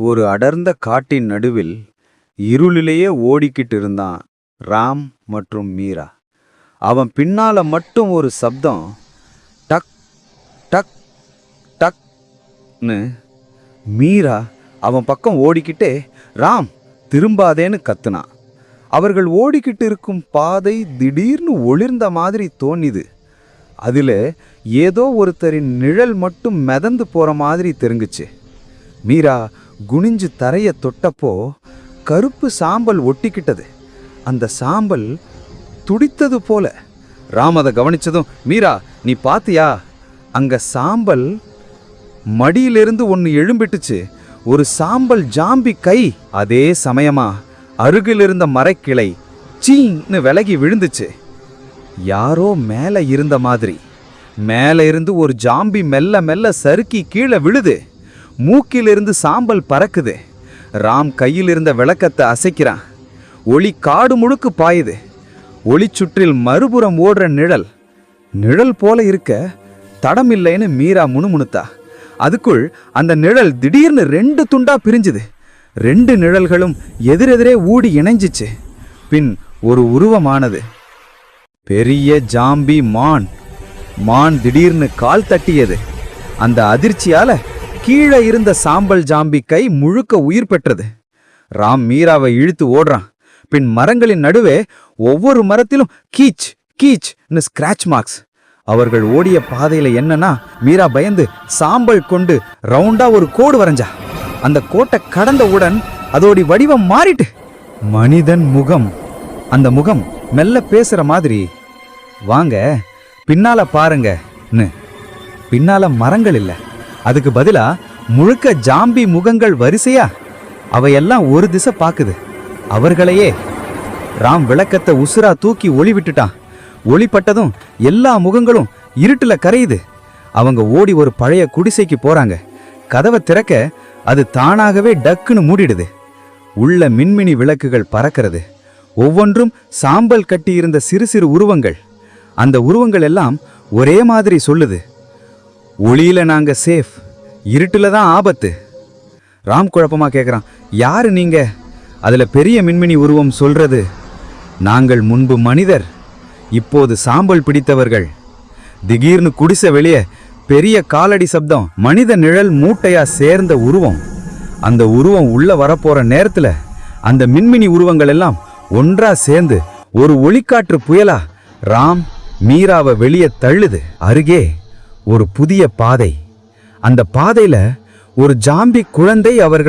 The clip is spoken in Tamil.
ஒரு அடர்ந்த காட்டின் நடுவில் இருளிலேயே ஓடிக்கிட்டு இருந்தான் ராம் மற்றும் மீரா. அவன் பின்னால மட்டும் ஒரு சப்தம், டக் டக் டக்னு. மீரா அவன் பக்கம் ஓடிக்கிட்டே, ராம் திரும்பாதேன்னு கத்துனான். அவர்கள் ஓடிக்கிட்டு இருக்கும் பாதை திடீர்னு ஒளிர்ந்த மாதிரி தோணிது. அதில் ஏதோ ஒருத்தரின் நிழல் மட்டும் மிதந்து போற மாதிரி தெரிஞ்சுச்சு. மீரா குனிஞ்சு தரைய தொட்டப்போ கருப்பு சாம்பல் ஒட்டிக்கிட்டது. அந்த சாம்பல் துடித்தது போல. ராம் அதை கவனிச்சதும், மீரா நீ பாத்தியா? அங்க சாம்பல் மடியிலிருந்து ஒன்று எழும்பிட்டுச்சு. ஒரு சாம்பல் ஜாம்பி கை. அதே சமயமா அருகிலிருந்த மரக்கிளை சீன்னு விலகி விழுந்துச்சு. யாரோ மேலே இருந்த மாதிரி. மேலே இருந்து ஒரு ஜாம்பி மெல்ல மெல்ல சறுக்கி கீழே விழுது. மூக்கிலிருந்து சாம்பல் பறக்குது. ராம் கையில் இருந்த விளக்கத்தை அசைக்கிறான். ஒளி காடு முழுக்கு பாயுது. ஒளி சுற்றில் மறுபுறம் ஓடுற நிழல். நிழல் போல இருக்க தடமில்லைன்னு மீரா முணுமுணுத்தா. அதுக்குள் அந்த நிழல் திடீர்னு 2 துண்டா பிரிஞ்சுது. 2 நிழல்களும் எதிரெதிரே ஊடி இணைஞ்சிச்சு. பின் ஒரு உருவமானது. பெரிய ஜாம்பி மான். மான் திடீர்னு கால் தட்டியது. அந்த அதிர்ச்சியால கீழே இருந்த சாம்பல் ஜாம்பி கை முழுக்க உயிர் பெற்றது. ராம் மீராவை இழுத்து ஓடுறான். பின் மரங்களின் நடுவே ஒவ்வொரு மரத்திலும் கீச் கீச்னு ஸ்கிராட்ச் மார்க்ஸ். அவர்கள் ஓடிய பாதையில என்னன்னா, மீரா பயந்து சாம்பல் கொண்டு ரவுண்டா ஒரு கோடு வரைஞ்சா. அந்த கோட்டை கடந்தவுடன் அதோட வடிவம் மாறிட்டு மனிதன் முகம். அந்த முகம் மெல்ல பேசுற மாதிரி, வாங்க பின்னால பாருங்கன்னு. பின்னால மரங்கள் இல்ல, அதுக்கு பதிலா முழுக்க ஜாம்பி முகங்கள் வரிசையா. அவையெல்லாம் ஒரு திசை பாக்குது, அவர்களையே. ராம் விளக்கத்தை உசுரா தூக்கி ஒளி விட்டுட்டான். ஒளிப்பட்டதும் எல்லா முகங்களும் இருட்டுல கரையுது. அவங்க ஓடி ஒரு பழைய குடிசைக்கு போறாங்க. கதவை திறக்க அது தானாகவே டக்குன்னு மூடிடுது. உள்ள மின்மினி விளக்குகள் பறக்கிறது. ஒவ்வொன்றும் சாம்பல் கட்டியிருந்த சிறு சிறு உருவங்கள். அந்த உருவங்கள் எல்லாம் ஒரே மாதிரி சொல்லுது, ஒளியில நாங்க சேஃப், இருட்டுல தான் ஆபத்து. ராம் குழப்பமா கேட்குறான், யாரு நீங்க? அதுல பெரிய மின்மினி உருவம் சொல்றது, நாங்கள் முன்பு மனிதர், இப்போது சாம்பல் பிடித்தவர்கள். திடீர்னு குடிசை வெளியே பெரிய காலடி சப்தம். மனித நிழல் மூட்டையா சேர்ந்த உருவம். அந்த உருவம் உள்ள வரப்போற நேரத்துல அந்த மின்மினி உருவங்கள் எல்லாம் ஒன்றா சேர்ந்து ஒரு ஒளிக்காற்று புயலா ராம் மீராவை வெளியே தள்ளுது. அருகே ஒரு புதிய பாதை. அந்த பாதையில ஒரு ஜாம்பி குழந்தை அவர்கள்